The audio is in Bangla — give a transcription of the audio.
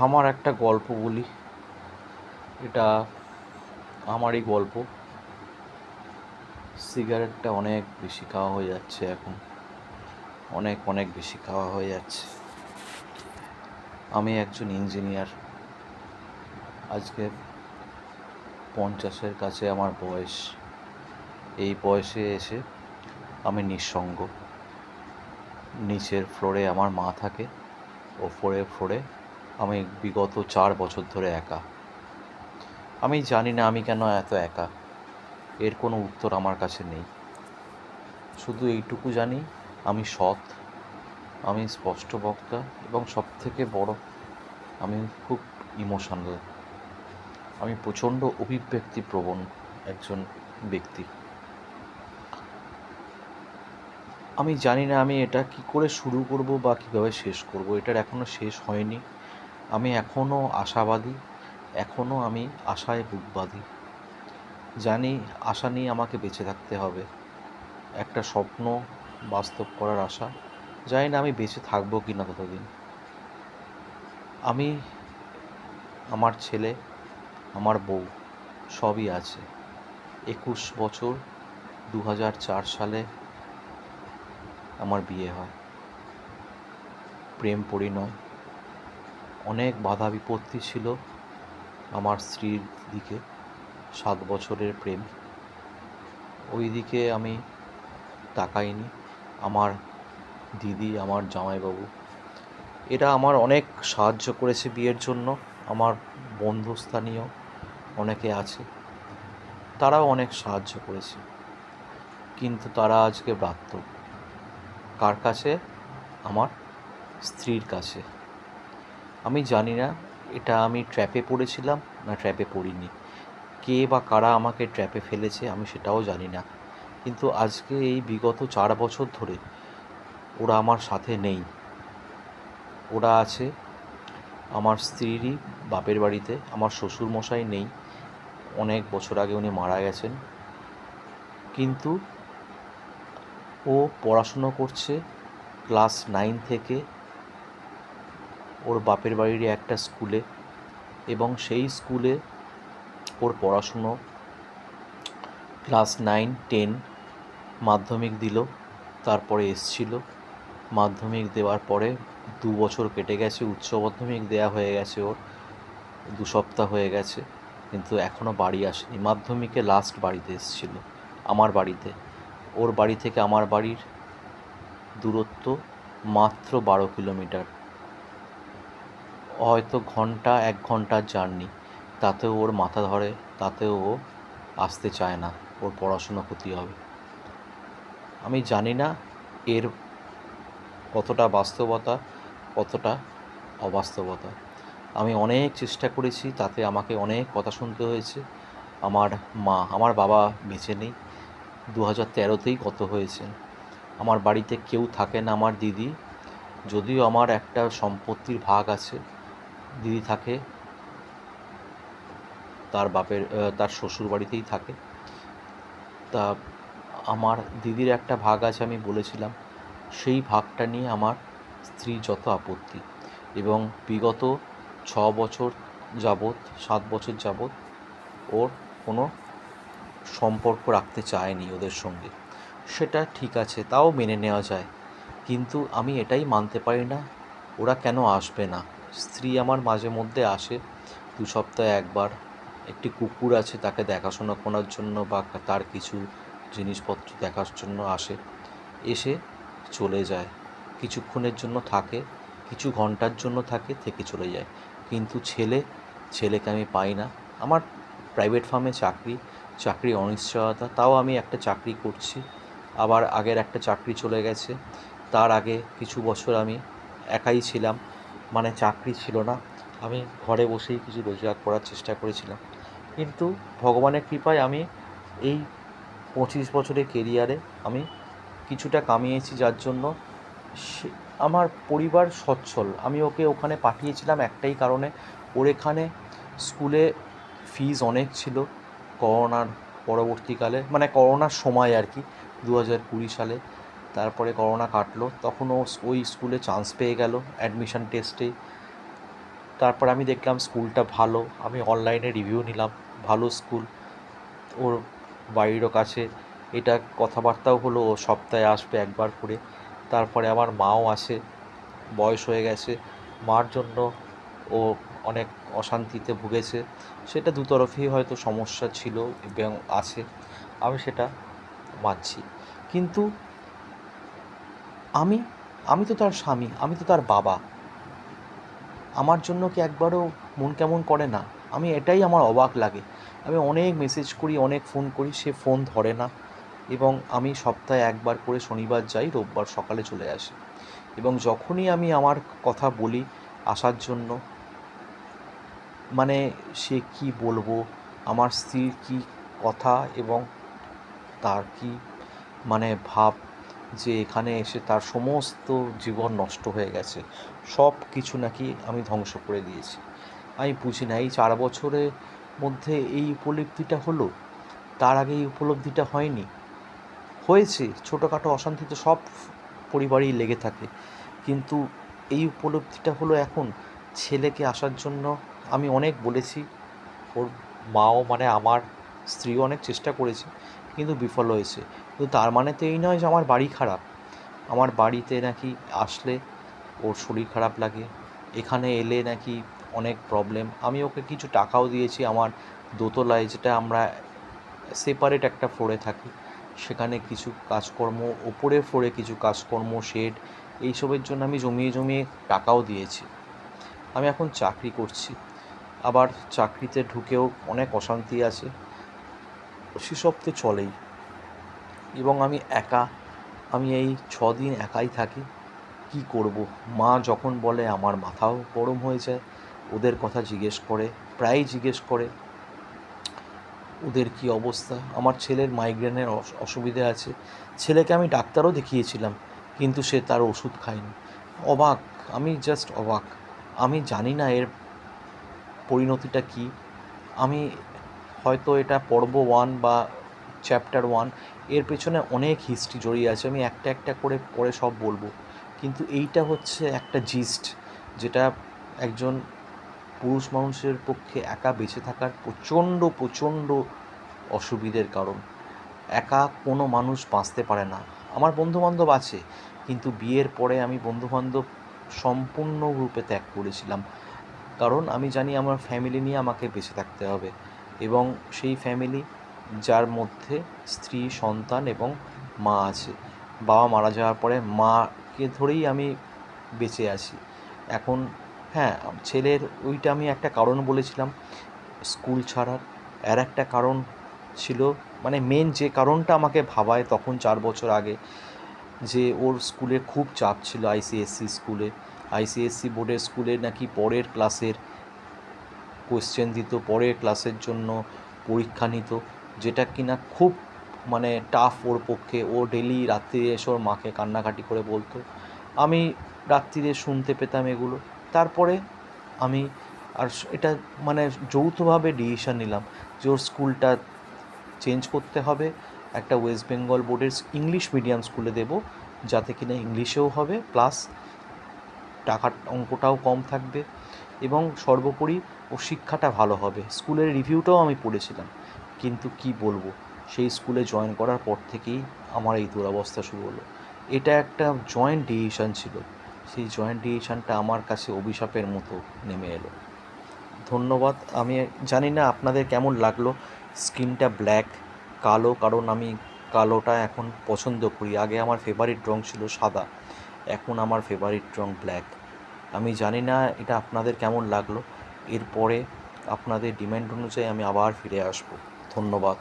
আমার একটা গল্প বলি। এটা আমারই গল্প। সিগারেটটা অনেক বেশি খাওয়া হয়ে যাচ্ছে এখন। অনেক অনেক বেশি খাওয়া হয়ে যাচ্ছে। আমি একজন ইঞ্জিনিয়ার। আজকে 50-এর কাছে আমার বয়স। এই বয়সে এসে আমি নিঃসঙ্গ। নিচের ফ্লোরে আমার মা থাকে, ওপরের ফ্লোরে আমি বিগত 4 বছর ধরে একা। আমি জানি না আমি কেন এত একা। এর কোনো উত্তর আমার কাছে নেই। শুধু এইটুকু জানি, আমি সৎ, আমি স্পষ্টবক্তা এবং সবথেকে বড়, আমি খুব ইমোশনাল। আমি প্রচণ্ড অভিব্যক্তিপ্রবণ একজন ব্যক্তি। আমি জানি না আমি এটা কী করে শুরু করব বা কীভাবে শেষ করব। এটার এখনও শেষ হয়নি। আমি এখনও আশাবাদী, এখনও আমি আশায় বুক বাঁধি। জানি আশা নিয়ে আমাকে বেঁচে থাকতে হবে। একটা স্বপ্ন বাস্তব করার আশা। জানি না আমি বেঁচে থাকবো কি না ততদিন। আমি, আমার ছেলে, আমার বউ সবই আছে। 21 বছর, 2004 সালে আমার বিয়ে হয়। প্রেম পরিণয়। অনেক বাধা বিপত্তি ছিল আমার স্ত্রীর দিকে। 7 বছরের প্রেম। ওই দিকে আমি তাকাইনি। আমার দিদি, আমার জামাইবাবু, এরা আমার অনেক সাহায্য করেছে বিয়ের জন্য। আমার বন্ধুস্থানীয় অনেকে আছে, তারাও অনেক সাহায্য করেছে। কিন্তু তারা আজকে ব্রাত্য। কার কাছে? আমার স্ত্রীর কাছে। আমি জানি না এটা আমি ট্র্যাপে পড়েছিলাম না ট্র্যাপে পড়িনি। কে বা কারা আমাকে ট্র্যাপে ফেলেছে আমি সেটাও জানি না। কিন্তু আজকে এই বিগত 4 বছর ধরে ওরা আমার সাথে নেই। ওরা আছে আমার স্ত্রীরই বাপের বাড়িতে। আমার শ্বশুরমশাই নেই, অনেক বছর আগে উনি মারা গেছেন। কিন্তু ও পড়াশুনো করছে ক্লাস 9 থেকে ওর বাপের বাড়ির একটা স্কুলে, এবং সেই স্কুলে ওর পড়াশুনো ক্লাস 9, 10 মাধ্যমিক দিল, তারপরে এসছিল। মাধ্যমিক দেওয়ার পরে 2 বছর কেটে গেছে, উচ্চ মাধ্যমিক দেওয়া হয়ে গেছে ওর, 2 সপ্তাহ হয়ে গেছে, কিন্তু এখনও বাড়ি আসেনি। মাধ্যমিকে লাস্ট বাড়িতে এসেছিল, আমার বাড়িতে। ওর বাড়ি থেকে আমার বাড়ির দূরত্ব মাত্র 12 কিলোমিটার। হয়তো 1 ঘন্টার জার্নি। তাতেও ওর মাথা ধরে, তাতেও ও আসতে চায় না, ওর পড়াশুনো ক্ষতি হবে। আমি জানি না এর কতটা বাস্তবতা, কতটা অবাস্তবতা। আমি অনেক চেষ্টা করেছি, তাতে আমাকে অনেক কথা শুনতে হয়েছে। আমার মা, আমার বাবা বেঁচে নেই, 2013তেই গত হয়েছেন। আমার বাড়িতে কেউ থাকে না। আমার দিদি, যদিও আমার একটা সম্পত্তির ভাগ আছে, দিদি থাকে তার শ্বশুর বাড়িতেই থাকে। তা আমার দিদির একটা ভাগ আছে, আমি বলেছিলাম, সেই ভাগটা নিয়ে আমার স্ত্রীর যত আপত্তি। এবং বিগত 6 বছর যাবৎ, 7 বছর যাবৎ ওর কোনো সম্পর্ক রাখতে চায়নি ওদের সঙ্গে। সেটা ঠিক আছে, তাও মেনে নেওয়া যায়। কিন্তু আমি এটাই মানতে পারি না, ওরা কেন আসবে না। স্ত্রী আমার মাঝে মধ্যে আসে, 2 সপ্তাহে একবার। একটি কুকুর আছে, তাকে দেখাশোনা করার জন্য বা তার কিছু জিনিসপত্র দেখার জন্য আসে, এসে চলে যায়। কিছুক্ষণের জন্য থাকে, কিছু ঘন্টার জন্য থাকে, থেকে চলে যায়। কিন্তু ছেলেকে আমি পাই না। আমার প্রাইভেট ফার্মে চাকরি অনিশ্চয়তা, তাও আমি একটা চাকরি করছি। আবার আগের একটা চাকরি চলে গেছে। তার আগে কিছু বছর আমি একাই ছিলাম, মানে চাকরি ছিল না, আমি ঘরে বসেই কিছু রোজগার করার চেষ্টা করেছিলাম। কিন্তু ভগবানের কৃপায় আমি এই 25 বছরের কেরিয়ারে আমি কিছুটা কামিয়েছি, যার জন্য আমার পরিবার সচ্ছল। আমি ওকে ওখানে পাঠিয়েছিলাম একটাই কারণে, ওর এখানে স্কুলে ফিজ অনেক ছিল করোনার পরবর্তীকালে, মানে করোনার সময় আর কি, 2020 সালে। তারপরে করোনা কাটলো, তখন ও ওই স্কুলে চান্স পেয়ে গেল অ্যাডমিশন টেস্টে। তারপর আমি দেখলাম স্কুলটা ভালো, আমি অনলাইনে রিভিউ নিলাম, ভালো স্কুল, ওর বাড়িরও কাছে, এটা কথাবার্তাও হলো ও সপ্তাহে আসবে একবার করে। তারপরে আমার মাও আসে, বয়স হয়ে গেছে, মার জন্য ও অনেক অশান্তিতে ভুগেছে, সেটা দুতরফেই হয়তো সমস্যা ছিল এবং আছে, আমি সেটা মানছি। কিন্তু আমি আমি তো তার স্বামী, আমি তো তার বাবা, আমার জন্য কি একবারও মন কেমন করে না? আমি এটাই আমার অবাক লাগে। আমি অনেক মেসেজ করি, অনেক ফোন করি, সে ফোন ধরে না, এবং আমি সপ্তাহে একবার করে শনিবার যাই, রোববার সকালে চলে আসি। এবং যখনই আমি আমার কথা বলি আসার জন্য, মানে সে কি বলবো, আমার স্ত্রীর কি কথা এবং তার কি মানে ভাব, যে এখানে এসে তার সমস্ত জীবন নষ্ট হয়ে গেছে, সব কিছু নাকি আমি ধ্বংস করে দিয়েছি। আমি বুঝি না, এই 4 বছরের মধ্যে এই উপলব্ধিটা হলো, তার আগে এই উপলব্ধিটা হয়নি। হয়েছে ছোটোখাটো অশান্তি তো সব পরিবারেই লেগে থাকে, কিন্তু এই উপলব্ধিটা হলো এখন। ছেলেকে আসার জন্য আমি অনেক বলেছি, ওর মাও মানে আমার স্ত্রীও অনেক চেষ্টা করেছে, কিন্তু বিফল হয়েছে। কিন্তু তার মানে তো এই নয় যে আমার বাড়ি খারাপ। আমার বাড়িতে নাকি আসলে ওর শরীর খারাপ লাগে, এখানে এলে নাকি অনেক প্রবলেম। আমি ওকে কিছু টাকাও দিয়েছি আমার দোতলায়, যেটা আমরা সেপারেট একটা ফ্লোরে থাকি, সেখানে কিছু কাজকর্ম, ওপরের ফ্লোরে কিছু কাজকর্ম, শেড, এইসবের জন্য আমি জমিয়ে জমিয়ে টাকাও দিয়েছি। আমি এখন চাকরি করছি, আবার চাকরিতে ঢুকেও অনেক অশান্তি আছে, সেসব তো চলেই। এবং আমি একা, আমি এই 6 দিন একাই থাকি, কি করব? মা যখন বলে আমার মাথাও গরম হয়ে যায়, ওদের কথা জিজ্ঞেস করে, প্রায়ই জিজ্ঞেস করে ওদের কী অবস্থা। আমার ছেলের মাইগ্রেনের অসুবিধে আছে, ছেলেকে আমি ডাক্তারও দেখিয়েছিলাম, কিন্তু সে তার ওষুধ খায়নি। অবাক, আমি জাস্ট অবাক। আমি জানি না এর পরিণতিটা কী। আমি হয়তো এটা পর্ব 1 বা চ্যাপ্টার 1, এর পেছনে অনেক হিস্ট্রি জড়িয়ে আছে, আমি একটা একটা করে পরে সব বলবো। কিন্তু এইটা হচ্ছে একটা জিস্ট, যেটা একজন পুরুষ মানুষের পক্ষে একা বেঁচে থাকার প্রচণ্ড প্রচণ্ড অসুবিধের কারণ। একা কোনো মানুষ বাঁচতে পারে না। আমার বন্ধুবান্ধব আছে, কিন্তু বিয়ের পরে আমি বন্ধুবান্ধব সম্পূর্ণরূপে ত্যাগ করেছিলাম, কারণ আমি জানি আমার ফ্যামিলি নিয়ে আমাকে বেঁচে থাকতে হবে, এবং সেই ফ্যামিলি যার মধ্যে স্ত্রী, সন্তান এবং মা আছে। বাবা মারা যাওয়ার পরে মাকে ধরেই আমি বেঁচে আছি এখন। হ্যাঁ, ছেলের ওইটা আমি একটা কারণ বলেছিলাম স্কুল ছাড়ার। আর একটা কারণ ছিল, মানে মেন যে কারণটা আমাকে ভাবায় তখন 4 বছর আগে, যে ওর স্কুলে খুব চাপ ছিল, আইসিএসসি স্কুলে, আইসিএসসি বোর্ডের স্কুলে নাকি পরের ক্লাসের কোয়েশ্চেন দিত, পরের ক্লাসের জন্য পরীক্ষা নিত, যেটা কিনা খুব মানে টাফ ওর পক্ষে। ও ডেলি রাত্রিরে এসে ওর মাকে কান্নাকাটি করে বলতো, আমি রাত্রিরে শুনতে পেতাম এগুলো। তারপরে আমি আর এটা মানে যৌথভাবে ডিসিশন নিলাম যে ওর স্কুলটা চেঞ্জ করতে হবে, একটা ওয়েস্ট বেঙ্গল বোর্ডের ইংলিশ মিডিয়াম স্কুলে দেব, যাতে কিনা ইংলিশেও হবে, প্লাস টাকার অঙ্কটাও কম থাকবে, এবং সর্বোপরি ও শিক্ষাটা ভালো হবে। স্কুলের রিভিউটাও আমি পড়েছিলাম, কিন্তু কি বলবো, সেই স্কুলে জয়েন করার পর থেকেই আমার এই দুরবস্থা শুরু হলো। এটা একটা জয়েন্ট ডিসিশন ছিল, সেই জয়েন্ট ডিসিশনটা আমার কাছে অভিশাপের মতো নেমে এলো। ধন্যবাদ। আমি জানি না আপনাদের কেমন লাগলো। স্কিনটা ব্ল্যাক, কালো, কারণ আমি কালোটা এখন পছন্দ করি। আগে আমার ফেভারিট রঙ ছিল সাদা, এখন আমার ফেভারিট রঙ ব্ল্যাক। আমি জানি না এটা আপনাদের কেমন লাগলো। এরপরে আপনাদের ডিম্যান্ড অনুযায়ী আমি আবার ফিরে আসবো। ধন্যবাদ।